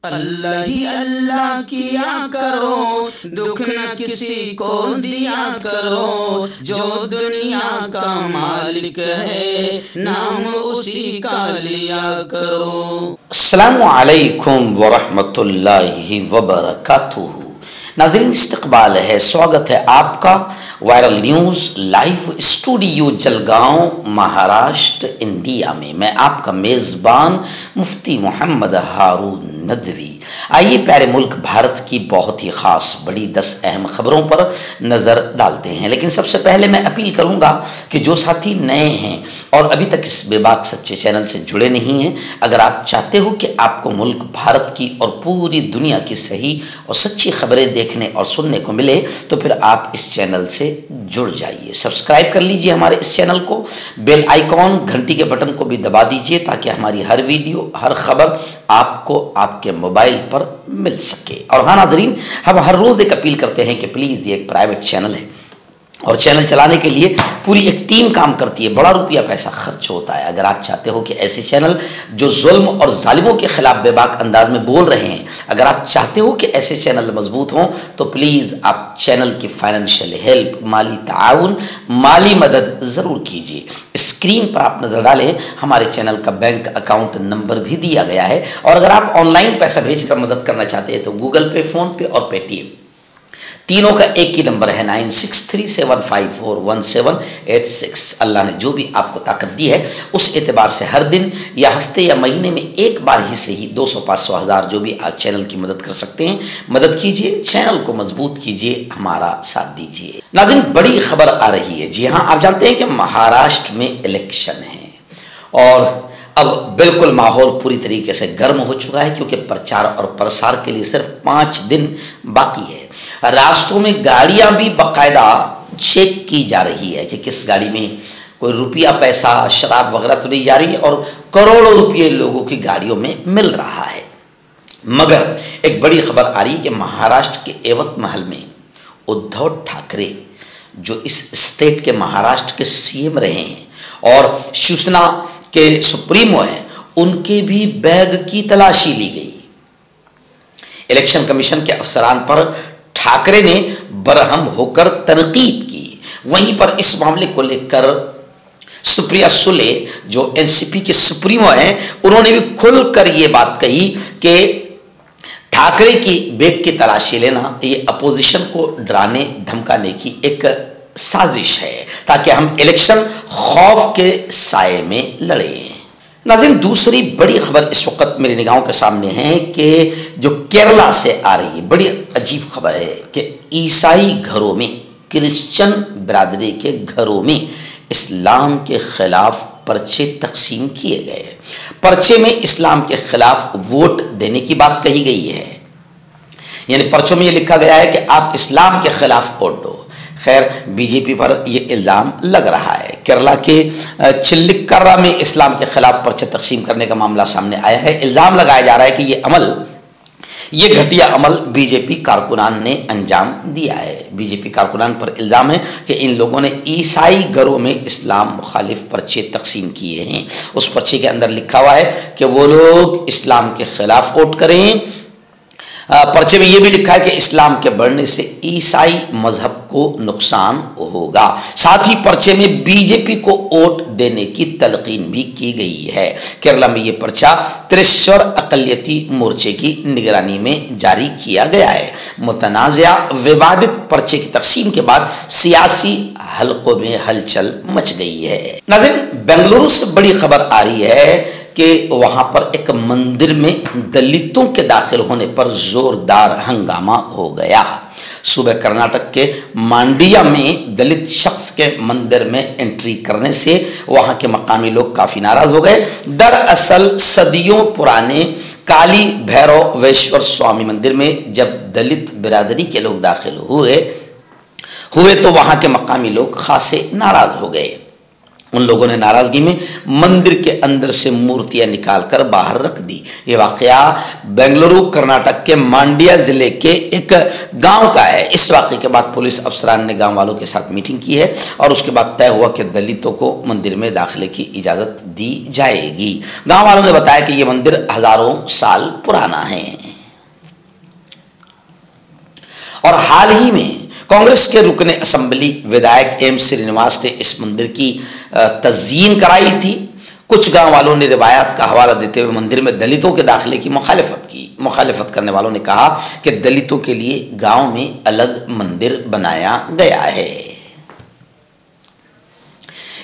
अल्लाह ही अल्लाह किया करो, दुख न किसी को दिया करो, जो दुनिया का मालिक है नाम उसी का लिया करो। अस्सलामु अलैकुम वरहमतुल्लाहि वबरकातुहू। नाज़रीन, इस्तक़बाल है, स्वागत है आपका viral news live studio Jalgaon, Maharashtra, India में। मैं आपका मेज़बान मुफ्ती मोहम्मद हारून नदवी। आइए प्यारे मुल्क भारत की बहुत ही ख़ास बड़ी 10 अहम ख़बरों पर नज़र डालते हैं। लेकिन सबसे पहले मैं अपील करूँगा कि जो साथी नए हैं और अभी तक इस बेबाक सच्चे चैनल से जुड़े नहीं हैं, अगर आप चाहते हो कि आपको मुल्क भारत की और पूरी दुनिया की सही और सच्ची खबरें देखने और सुनने को मिले, तो फिर आप इस चैनल से जुड़ जाइए। सब्सक्राइब कर लीजिए हमारे इस चैनल को, बेल आइकॉन घंटी के बटन को भी दबा दीजिए ताकि हमारी हर वीडियो, हर खबर आपको आपके मोबाइल पर मिल सके। और हाँ नाज़रीन, हम हर रोज़ एक अपील करते हैं कि प्लीज़, ये एक प्राइवेट चैनल है और चैनल चलाने के लिए पूरी एक टीम काम करती है, बड़ा रुपया पैसा खर्च होता है। अगर आप चाहते हो कि ऐसे चैनल जो जुल्म और जालिमों के खिलाफ बेबाक अंदाज में बोल रहे हैं, अगर आप चाहते हो कि ऐसे चैनल मजबूत हों, तो प्लीज़ आप चैनल की फाइनेंशियल हेल्प, माली ताउन, माली मदद ज़रूर कीजिए। स्क्रीन पर आप नज़र डालें, हमारे चैनल का बैंक अकाउंट नंबर भी दिया गया है। और अगर आप ऑनलाइन पैसा भेजकर मदद करना चाहते हैं तो गूगल पे, फ़ोन पे और पेटीएम तीनों का एक ही नंबर है 9637541786। अल्लाह ने जो भी आपको ताकत दी है उस एतबार से हर दिन या हफ्ते या महीने में एक बार ही से ही 200, 500, 1000 जो भी आप चैनल की मदद कर सकते हैं, मदद कीजिए, चैनल को मजबूत कीजिए, हमारा साथ दीजिए। नाज़रीन, बड़ी खबर आ रही है। जी हाँ, आप जानते हैं कि महाराष्ट्र में इलेक्शन है और अब बिल्कुल माहौल पूरी तरीके से गर्म हो चुका है, क्योंकि प्रचार और प्रसार के लिए सिर्फ 5 दिन बाकी है। रास्तों में गाड़ियां भी बाकायदा चेक की जा रही है कि किस गाड़ी में कोई रुपया, पैसा, शराब वगैरह तो नहीं जा रही है, और करोड़ों रुपये लोगों की गाड़ियों में मिल रहा है। मगर एक बड़ी खबर आ रही है कि महाराष्ट्र के यवतमहल में उद्धव ठाकरे, जो इस स्टेट के महाराष्ट्र के सीएम रहे हैं और शिवसेना के सुप्रीमो हैं, उनके भी बैग की तलाशी ली गई। इलेक्शन कमीशन के अफसरान पर ठाकरे ने बरहम होकर तनकीद की। वहीं पर इस मामले को लेकर सुप्रिया सुले, जो एनसीपी के सुप्रीमो हैं, उन्होंने भी खुलकर ये बात कही कि ठाकरे की बैग की तलाशी लेना ये अपोजिशन को डराने धमकाने की एक साजिश है, ताकि हम इलेक्शन खौफ के साए में लड़ें। नाज़रीन, दूसरी बड़ी खबर इस वक्त मेरी निगाहों के सामने है कि जो केरला से आ रही है, बड़ी अजीब खबर है कि ईसाई घरों में, क्रिश्चियन बिरादरी के घरों में इस्लाम के खिलाफ पर्चे तकसीम किए गए। पर्चे में इस्लाम के खिलाफ वोट देने की बात कही गई है, यानी पर्चों में ये लिखा गया है कि आप इस्लाम के खिलाफ वोट दो। खैर, बीजेपी पर यह इल्ज़ाम लग रहा है। केरला के चिल्लिक्करा में इस्लाम के खिलाफ पर्चे तकसीम करने का मामला सामने आया है। इल्ज़ाम लगाया जा रहा है कि ये घटिया अमल बीजेपी कारकुनान ने अंजाम दिया है। बीजेपी कारकुनान पर इल्ज़ाम है कि इन लोगों ने ईसाई घरों में इस्लाम मुखालिफ पर्चे तकसीम किए हैं। उस पर्चे के अंदर लिखा हुआ है कि वो लोग इस्लाम के खिलाफ वोट करें। पर्चे में यह भी लिखा है कि इस्लाम के बढ़ने से ईसाई मजहब को नुकसान होगा। साथ ही पर्चे में बीजेपी को वोट देने की तलकीन भी की गई है। केरला में यह पर्चा त्रिश्वर अक़लियती मोर्चे की निगरानी में जारी किया गया है। मुतनाज़ा विवादित पर्चे की तकसीम के बाद सियासी हलकों में हलचल मच गई है। नाज़रीन, बेंगलुरु से बड़ी खबर आ रही है कि वहाँ पर एक मंदिर में दलितों के दाखिल होने पर जोरदार हंगामा हो गया। सुबह कर्नाटक के मांडिया में दलित शख्स के मंदिर में एंट्री करने से वहाँ के मकामी लोग काफ़ी नाराज़ हो गए। दरअसल सदियों पुराने काली भैरवेश्वर स्वामी मंदिर में जब दलित बिरादरी के लोग दाखिल हुए तो वहाँ के मकामी लोग खासे नाराज़ हो गए। उन लोगों ने नाराज़गी में मंदिर के अंदर से मूर्तियां निकालकर बाहर रख दी। ये वाक़या बेंगलुरु कर्नाटक के मांडिया ज़िले के एक गांव का है। इस वाक़े के बाद पुलिस अफसरान ने गांव वालों के साथ मीटिंग की है और उसके बाद तय हुआ कि दलितों को मंदिर में दाखिले की इजाज़त दी जाएगी। गांव वालों ने बताया कि ये मंदिर हज़ारों साल पुराना है। और हाल ही में कांग्रेस के रुकने असेंबली विधायक एम श्रीनिवास ने इस मंदिर की तज़यीन कराई थी। कुछ गांव वालों ने रिवायत का हवाला देते हुए मंदिर में दलितों के दाखिले की मुखालिफत की। मुखालिफत करने वालों ने कहा कि दलितों के लिए गांव में अलग मंदिर बनाया गया है।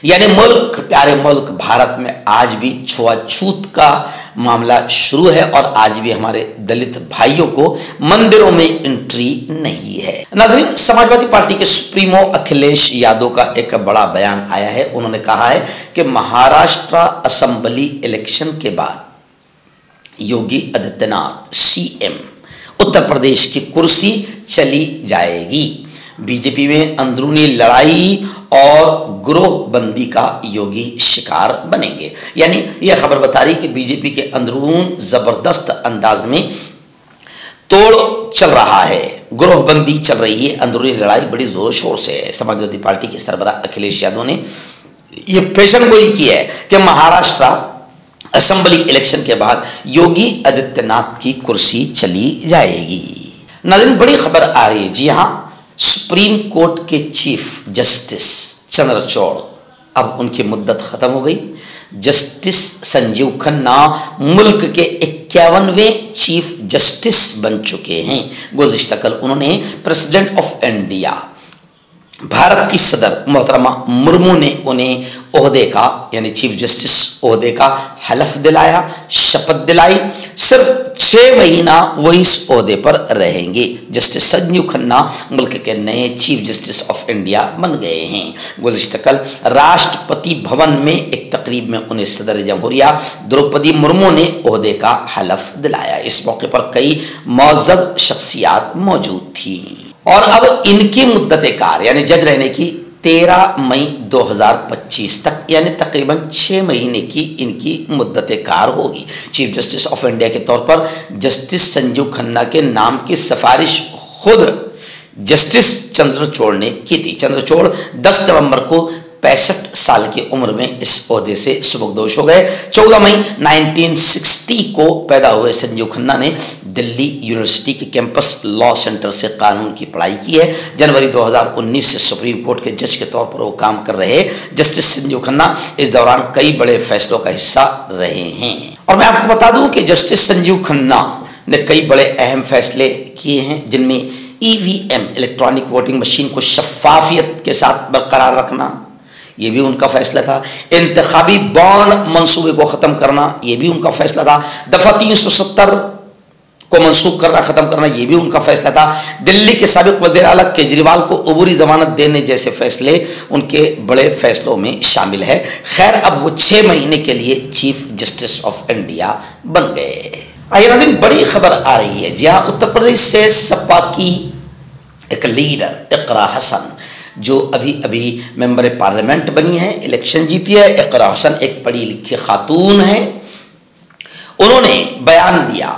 यानी मुल्क, प्यारे मुल्क भारत में आज भी छुआछूत का मामला शुरू है और आज भी हमारे दलित भाइयों को मंदिरों में एंट्री नहीं है। नाज़रीन, समाजवादी पार्टी के सुप्रीमो अखिलेश यादव का एक बड़ा बयान आया है। उन्होंने कहा है कि महाराष्ट्र असेंबली इलेक्शन के बाद योगी आदित्यनाथ सीएम उत्तर प्रदेश की कुर्सी चली जाएगी। बीजेपी में अंदरूनी लड़ाई और गिरोहबंदी का योगी शिकार बनेंगे। यानी यह खबर बता रही कि बीजेपी के अंदरून जबरदस्त अंदाज में तोड़ चल रहा है, गिरोहबंदी चल रही है, अंदरूनी लड़ाई बड़ी जोर शोर से है। समाजवादी पार्टी के सरबराह अखिलेश यादव ने यह पेशनगोई की है कि महाराष्ट्र असेंबली इलेक्शन के बाद योगी आदित्यनाथ की कुर्सी चली जाएगी। नाज़रीन, बड़ी खबर आ रही है। जी हाँ, सुप्रीम कोर्ट के चीफ जस्टिस चंद्रचूड़, अब उनकी मुद्दत खत्म हो गई। जस्टिस संजीव खन्ना मुल्क के 51वें चीफ जस्टिस बन चुके हैं। गुज़िश्ता कल उन्होंने प्रेसिडेंट ऑफ इंडिया, भारत की सदर मोहतरमा मुर्मू ने उन्हें ओहदे का, यानी चीफ जस्टिस ओहदे का हलफ दिलाया, शपथ दिलाई। सिर्फ 6 महीना वो इस ओहदे पर रहेंगे। जस्टिस संजीव खन्ना मुल्क के नए चीफ जस्टिस ऑफ इंडिया बन गए हैं। गुज़िश्ता कल राष्ट्रपति भवन में एक तकरीब में उन्हें सदर जमहूरिया द्रौपदी मुर्मू ने ओहदे का हलफ दिलाया। इस मौके पर कई मुअज़्ज़ज़ शख्सियात मौजूद थी और अब इनकी मुद्दत कार, यानी जज रहने की 13 मई 2025 तक, यानी तकरीबन 6 महीने की इनकी मुद्दत कार होगी। चीफ जस्टिस ऑफ इंडिया के तौर पर जस्टिस संजीव खन्ना के नाम की सिफारिश खुद जस्टिस चंद्रचूड़ ने की थी। चंद्रचूड़ 10 नवंबर को 65 साल की उम्र में इस ओहदे से सुबकदोश हो गए। 14 मई 1960 को पैदा हुए संजीव खन्ना ने दिल्ली यूनिवर्सिटी के कैंपस लॉ सेंटर से कानून की पढ़ाई की है। जनवरी 2019 से सुप्रीम कोर्ट के जज के तौर पर वो काम कर रहे जस्टिस संजीव खन्ना इस दौरान कई बड़े फैसलों का हिस्सा रहे हैं। और मैं आपको बता दूं कि जस्टिस संजीव खन्ना ने कई बड़े अहम फैसले किए हैं, जिनमें ईवीएम इलेक्ट्रॉनिक वोटिंग मशीन को शफाफियत के साथ बरकरार रखना, ये भी उनका फैसला था। इंतखाबी बॉन्ड मंसूबे को ख़त्म करना, ये भी उनका फैसला था। दफ़ा 370 को मनसूख करना, ख़त्म करना, ये भी उनका फैसला था। दिल्ली के साबिक़ वज़ीर आला केजरीवाल को अबूरी ज़मानत देने जैसे फैसले उनके बड़े फैसलों में शामिल है। खैर, अब वो 6 महीने के लिए चीफ जस्टिस ऑफ इंडिया बन गए। आइए नाज़रीन, बड़ी खबर आ रही है। जी हाँ, उत्तर प्रदेश से सपा की एक लीडर इकरा हसन, जो अभी अभी मेंबर पार्लियामेंट बनी है, इलेक्शन जीती है। इकरा हसन एक पढ़ी लिखी खातून है। उन्होंने बयान दिया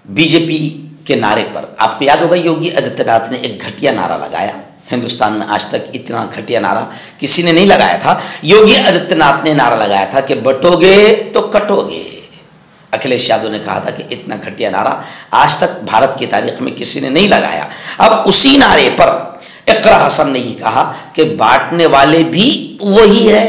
बीजेपी के नारे पर। आपको याद होगा योगी आदित्यनाथ ने एक घटिया नारा लगाया। हिंदुस्तान में आज तक इतना घटिया नारा किसी ने नहीं लगाया था। योगी आदित्यनाथ ने नारा लगाया था कि बटोगे तो कटोगे। अखिलेश यादव ने कहा था कि इतना घटिया नारा आज तक भारत की तारीख में किसी ने नहीं लगाया। अब उसी नारे पर इकरा हसन ने ये कहा कि बांटने वाले भी वही है,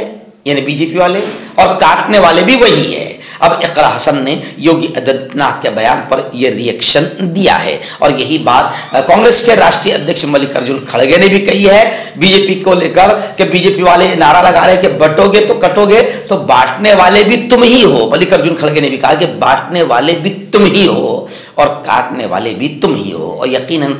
यानी बीजेपी वाले, और काटने वाले भी वही है। अब इकरा हसन ने योगी आदित्यनाथ के बयान पर यह रिएक्शन दिया है और यही बात कांग्रेस के राष्ट्रीय अध्यक्ष मल्लिकार्जुन खड़गे ने भी कही है बीजेपी को लेकर कि बीजेपी वाले नारा लगा रहे हैं कि बटोगे तो कटोगे, तो बांटने वाले भी तुम ही हो। मल्लिकार्जुन खड़गे ने भी कहा कि बांटने वाले भी तुम ही हो और काटने वाले भी तुम ही हो। और यकीनन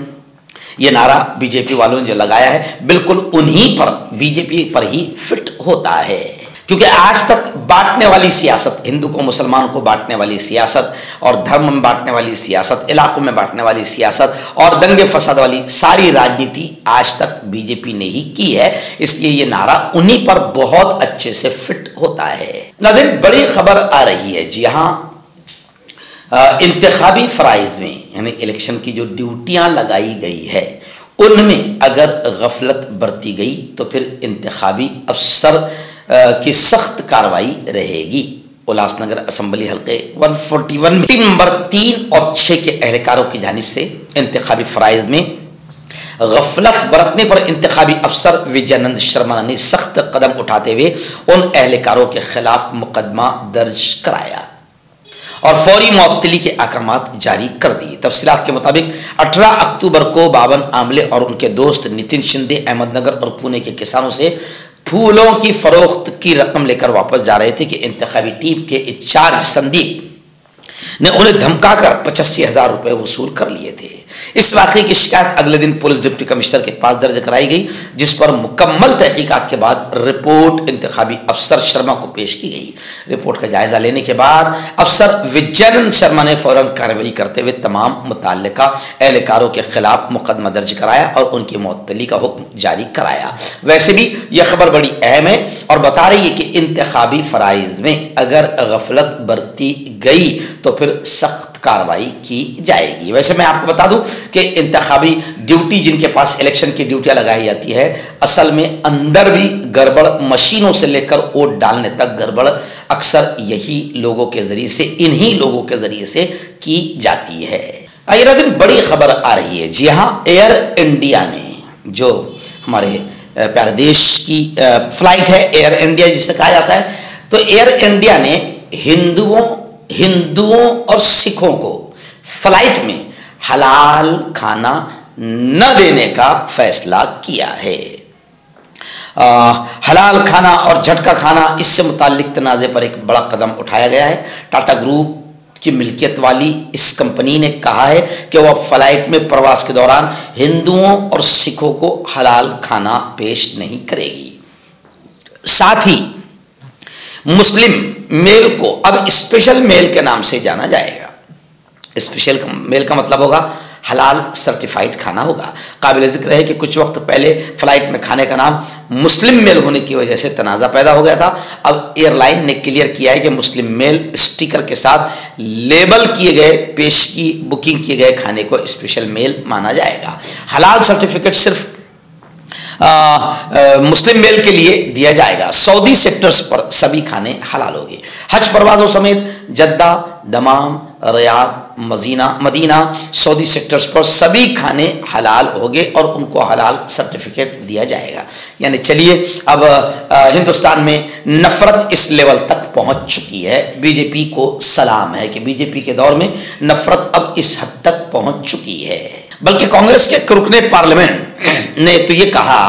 ये नारा बीजेपी वालों ने जो लगाया है बिल्कुल उन्हीं पर, बीजेपी पर ही फिट होता है, क्योंकि आज तक बांटने वाली सियासत, हिंदू को मुसलमान को बांटने वाली सियासत और धर्म में बांटने वाली सियासत, इलाकों में बांटने वाली सियासत और दंगे फसाद वाली सारी राजनीति आज तक बीजेपी ने ही की है। इसलिए ये नारा उन्हीं पर बहुत अच्छे से फिट होता है। नाज़रीन, बड़ी खबर आ रही है। जी हाँ, इंतखाबी फ़राइज़ में, यानी इलेक्शन की जो ड्यूटियां लगाई गई है उनमें अगर गफलत बरती गई तो फिर इंतखाबी अफसर की सख्त कार्रवाई रहेगी। उल्लासनगर असेंबली हल्के 141 में नंबर 3 और 6 के एहलकारों की जानिब से इंतखाबी फ़राइज़ में गफलत बरतने पर इंतखाबी अफसर विजयानंद शर्मा ने सख्त कदम उठाते हुए उन एहलकारों के खिलाफ मुकदमा दर्ज कराया और फौरी मुअत्तली के अहकामात जारी कर दिए। तफसीलात के मुताबिक 18 अक्टूबर को बावन आमले और उनके दोस्त नितिन शिंदे अहमदनगर और पुणे के किसानों से फूलों की फरोख्त की रकम लेकर वापस जा रहे थे कि इंतखाबी टीम के इंचार्ज संदीप ने उन्हें धमकाकर 85,000 रुपए वसूल कर लिए थे। इस वाकये की शिकायत अगले दिन पुलिस डिप्टी कमिश्नर के पास दर्ज कराई गई, जिस पर मुकम्मल तहकीकात के बाद रिपोर्ट इंतखाबी अफसर शर्मा को पेश की गई। रिपोर्ट का जायजा लेने के बाद अफसर विजयानंद शर्मा ने फौरन कार्रवाई करते हुए तमाम मुतल्लिका एहलकारों के खिलाफ मुकदमा दर्ज कराया और उनकी मुअत्तली का हुक्म जारी कराया। वैसे भी यह खबर बड़ी अहम है और बता रही है कि इंतखाबी फराइज में अगर गफलत बरती गई तो फिर सख्त कार्रवाई की जाएगी। वैसे मैं आपको बता दूं कि इंतखाबी ड्यूटी जिनके पास इलेक्शन की ड्यूटियां लगाई जाती है, असल में अंदर भी गड़बड़, मशीनों से लेकर वोट डालने तक गड़बड़ अक्सर यही लोगों के जरिए से, इन्हीं लोगों के जरिए से की जाती है। आइए दिन बड़ी खबर आ रही है। जी हाँ, एयर इंडिया ने, जो हमारे प्यारे देश की फ्लाइट है एयर इंडिया जिसे कहा जाता है, तो एयर इंडिया ने हिंदुओं और सिखों को फ्लाइट में हलाल खाना न देने का फैसला किया है। हलाल खाना और झटका खाना, इससे मुताल्लिक तनाज़े पर एक बड़ा कदम उठाया गया है। टाटा ग्रुप की मिल्कियत वाली इस कंपनी ने कहा है कि वह फ्लाइट में प्रवास के दौरान हिंदुओं और सिखों को हलाल खाना पेश नहीं करेगी। साथ ही मुस्लिम मेल को अब स्पेशल मेल के नाम से जाना जाएगा। स्पेशल मेल का मतलब होगा हलाल सर्टिफाइड खाना होगा। काबिल जिक्र है कि कुछ वक्त पहले फ्लाइट में खाने का नाम मुस्लिम मेल होने की वजह से तनाज़ा पैदा हो गया था। अब एयरलाइन ने क्लियर किया है कि मुस्लिम मेल स्टिकर के साथ लेबल किए गए, पेशगी बुकिंग किए गए खाने को स्पेशल मेल माना जाएगा। हलाल सर्टिफिकेट सिर्फ मुस्लिम मेल के लिए दिया जाएगा। सऊदी सेक्टर्स पर सभी खाने हलाल होंगे। हज परवाजों समेत Jeddah, Dammam, Riyadh, Medina, Saudi sectors पर सभी खाने हलाल होंगे और उनको हलाल सर्टिफिकेट दिया जाएगा। यानी चलिए, अब हिंदुस्तान में नफरत इस लेवल तक पहुंच चुकी है। बीजेपी को सलाम है कि बीजेपी के दौर में नफरत अब इस हद तक पहुंच चुकी है। बल्कि कांग्रेस के रुकने पार्लियामेंट ने तो ये कहा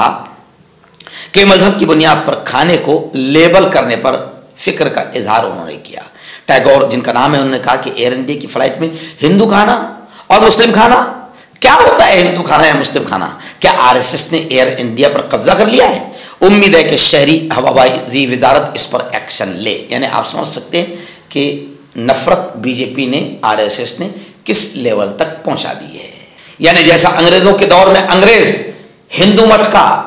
कि मजहब की बुनियाद पर खाने को लेबल करने पर फिक्र का इजहार उन्होंने किया। टैगोर जिनका नाम है, उन्होंने कहा कि एयर इंडिया की फ्लाइट में हिंदू खाना और मुस्लिम खाना, क्या होता है हिंदू खाना या मुस्लिम खाना? क्या आरएसएस ने एयर इंडिया पर कब्जा कर लिया है? उम्मीद है कि शहरी हवाबाजी वजारत इस पर एक्शन ले। यानी आप समझ सकते हैं कि नफरत बीजेपी ने, आरएसएस ने किस लेवल तक पहुंचा दी है। यानी जैसा अंग्रेजों के दौर में अंग्रेज हिंदू मटका,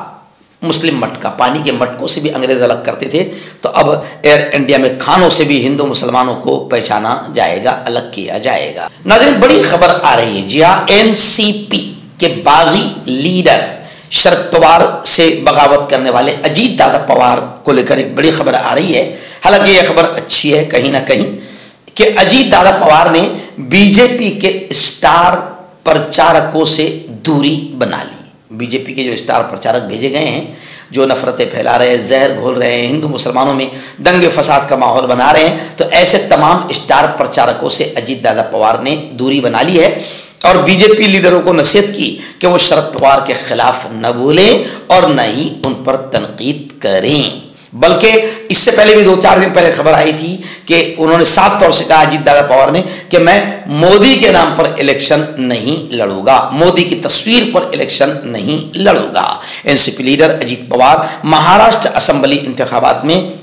मुस्लिम मटका, पानी के मटकों से भी अंग्रेज अलग करते थे, तो अब एयर इंडिया में खानों से भी हिंदू मुसलमानों को पहचाना जाएगा, अलग किया जाएगा। नाज़रीन, बड़ी खबर आ रही है। जी हाँ, एनसीपी के बागी लीडर शरद पवार से बगावत करने वाले अजीत दादा पवार को लेकर एक बड़ी खबर आ रही है। हालांकि यह खबर अच्छी है कहीं ना कहीं कि अजीत दादा पवार ने बीजेपी के स्टार प्रचारकों से दूरी बना ली। बीजेपी के जो स्टार प्रचारक भेजे गए हैं, जो नफरतें फैला रहे हैं, जहर घोल रहे हैं, हिंदू मुसलमानों में दंगे फसाद का माहौल बना रहे हैं, तो ऐसे तमाम स्टार प्रचारकों से अजीत दादा पवार ने दूरी बना ली है और बीजेपी लीडरों को नसीहत की कि वो शरद पवार के खिलाफ न बोलें और न ही उन पर तनकीद करें। बल्कि इससे पहले भी 2-4 दिन पहले खबर आई थी कि उन्होंने साफ तौर से कहा अजीत दादा पवार ने कि मैं मोदी के नाम पर इलेक्शन नहीं लड़ूंगा, मोदी की तस्वीर पर इलेक्शन नहीं लड़ूंगा। NCP leader Ajit Pawar Maharashtra assembly इंतखाबात में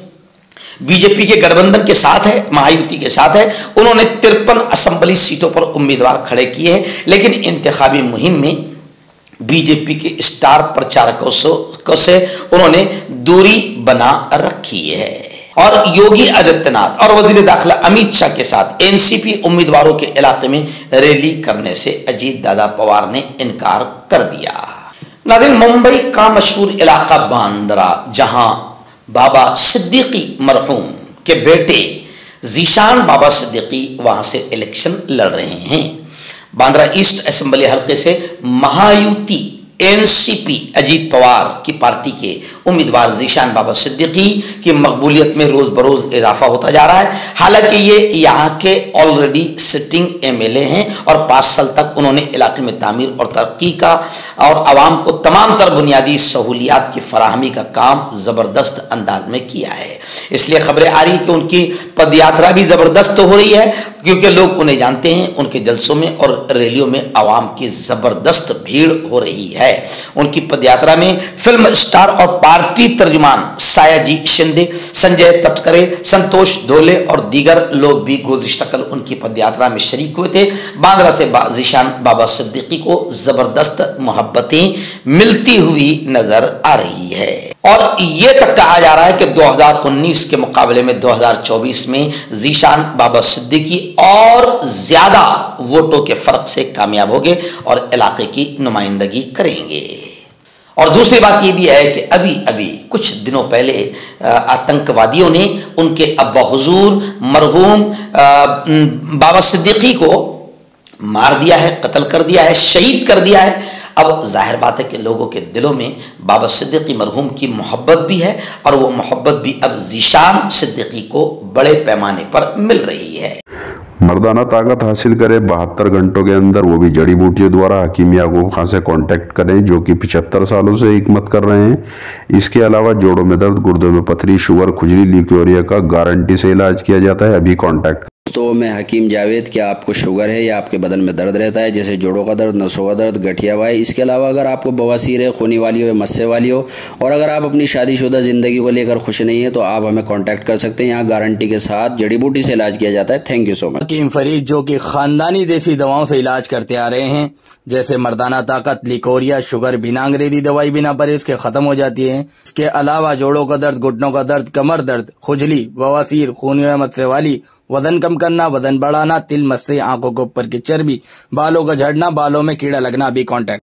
बीजेपी के गठबंधन के साथ है, महायुति के साथ है। उन्होंने 53 असेंबली सीटों पर उम्मीदवार खड़े किए हैं, लेकिन इंतखाबी मुहिम में बीजेपी के स्टार प्रचारकों से उन्होंने दूरी बना रखी है। और योगी आदित्यनाथ और वजीर दाखिला अमित शाह के साथ एनसीपी उम्मीदवारों के इलाके में रैली करने से अजीत दादा पवार ने इनकार कर दिया। नाज़रीन, मुंबई का मशहूर इलाका बांद्रा, जहां बाबा सिद्दीकी मरहूम के बेटे जीशान बाबा सिद्दीकी वहां से इलेक्शन लड़ रहे हैं। बांद्रा ईस्ट असेंबली हल्के से महायुति एनसीपी अजीत पवार की पार्टी के उम्मीदवार ज़ीशान बाबा सिद्दीकी की मकबूलियत में रोज़ बरोज़ इजाफा होता जा रहा है। हालांकि ये यहाँ के ऑलरेडी सिटिंग एमएलए हैं और 5 साल तक उन्होंने इलाके में तामीर और तरक्की का और आवाम को तमाम तर बुनियादी सहूलियात की फराहमी का काम ज़बरदस्त अंदाज में किया है। इसलिए खबरें आ रही है कि उनकी पदयात्रा भी ज़बरदस्त हो रही है, क्योंकि लोग उन्हें जानते हैं। उनके जलसों में और रैलियों में आवाम की ज़बरदस्त भीड़ हो रही है। उनकी पदयात्रा में फिल्म स्टार और पार्टी तर्जुमान सायाजी शिंदे, संजय तटकरे, संतोष धोले और दीगर लोग भी गुज़िश्ता कल उनकी पदयात्रा में शरीक हुए थे। बांद्रा से ज़ीशान बाबा सिद्दीकी को ज़बरदस्त मोहब्बतें मिलती हुई नजर आ रही है और ये तक कहा जा रहा है कि 2019 के मुकाबले में 2024 में ज़ीशान बाबा सिद्दीकी और ज्यादा वोटों के फर्क से कामयाब होंगे और इलाके की नुमाइंदगी करेंगे। और दूसरी बात यह भी है कि अभी कुछ दिनों पहले आतंकवादियों ने उनके अब्बा हुजूर मरहूम बाबा सिद्दीकी को मार दिया है, कत्ल कर दिया है, शहीद कर दिया है। अब जाहिर बात है कि लोगों के दिलों में बाबा सिद्दीकी मरहूम की मोहब्बत भी है और वो मोहब्बत भी अब ज़ीशान सिद्दीकी को बड़े पैमाने पर मिल रही है। मर्दाना ताकत हासिल करें 72 घंटों के अंदर, वो भी जड़ी बूटियों द्वारा हकीम याकूब खान से कांटेक्ट करें, जो कि 75 सालों से हिकमत कर रहे हैं। इसके अलावा जोड़ों में दर्द, गुर्दों में पथरी, शुगर, खुजली, ल्यूकेरिया का गारंटी से इलाज किया जाता है। अभी कांटेक्ट। तो मैं हकीम जावेद, क्या आपको शुगर है या आपके बदन में दर्द रहता है, जैसे जोड़ों का दर्द, नसों का दर्द, गठिया वाई, इसके अलावा अगर आपको बवासीर है, खूनी वाली हो, मस्से वाली हो, और अगर आप अपनी शादीशुदा ज़िंदगी को लेकर खुश नहीं है तो आप हमें कांटेक्ट कर सकते हैं। यहाँ गारंटी के साथ जड़ी बूटी से इलाज किया जाता है। Thank you so much. हकीम फरीद जो कि खानदानी देसी दवाओं से इलाज करते आ रहे हैं, जैसे मर्दाना ताकत, लिकोरिया, शुगर, बिना अंग्रेजी दवाई बिना परहेज के खत्म हो जाती है। इसके अलावा जोड़ों का दर्द, घुटनों का दर्द, कमर दर्द, खुजली, बवासीर, खूनी मस्से वाली, वजन कम करना, वजन बढ़ाना, तिल, मस्से, आंखों के ऊपर की चर्बी, बालों का झड़ना, बालों में कीड़ा लगना, भी कांटेक्ट।